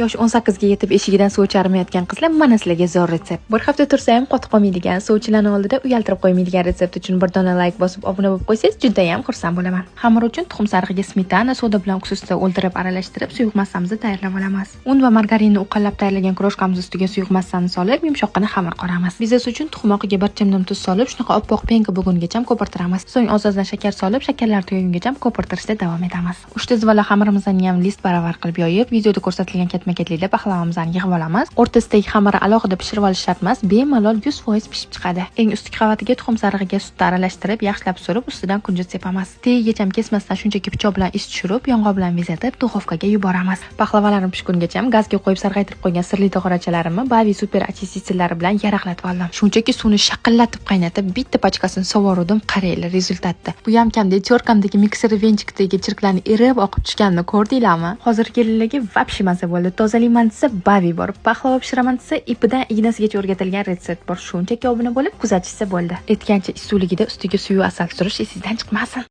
Yosh 18 ga yetib eshigidan suv chiqarmayotgan qizlar mana sizlarga zo'r retsept. Bir hafta tursa ham qotib qolmaydigan, sovchilarning oldida uyaltirib qo'ymaydigan retsept uchun bir dona like bosib obuna bo'lib qo'ysangiz juda ham xursand bo'laman. Xamir uchun tuxum sarig'iga smetana, soda bilan уксусda o'ldirib aralashtirib suyuq massamizni tayyorlab olamiz. Un va margarinni uqallab tayyorlagan kroshkamiz ustiga suyuq massani solib, yumshoqqina xamir qoramiz. Biznes uchun tuxum oqiga bir chimdim tuz solib, shunaqa oppoq penka bo'lgungacha ko'pirtiramiz. So'ng oz-ozdan shakar solib, shakarlar tugagungacha ko'pirtirishda davom etamiz. 3 tizvala xamirimizni ham list baravar qilib yoyib, videoda ko'rsatilgan ketma-ketlikda pahlavamizni yig'ib olamiz. O'rtasidagi xamirni alohida pishirib olish shart emas, bemalol 100% pishib chiqadi. Eng ustki qavatiga tuxum sarig'iga sutni aralashtirib, yaxshilab surib, ustidan kunjut sepamiz. Tagigacha kesmasdan shunchaki pichoq bilan ish tushirib, yong'oq bilan bezatib, duxovkaga yuboramiz. Pahlavalarim pishgungacha gazga qo'yib sarg'aytirib qo'ygan sirli tog'orachalarimni Bavi super очистительlari bilan yaraqlatib oldim. Shunchaki suvni shaqillatib qaynatib, bitta pachkasini sovurdim, qaranglar rezultatda. Bu ham kamda cho'rkamdagi mikser venchikdagi chirklarni erib oqib tushganini ko'rdinglarmi? Hozir kelinlarga vapshi maza bo'ldi. Tozalayman desa Bavi bor, paxlava pishiraman desa ipidan ignasigacha o'rgatilgan retsept bor. Shunchaki obuna bo'lib kuzatishsa bo'ldi. Aytgancha suvligida ustiga suv asal surish esingizdan chiqmasin.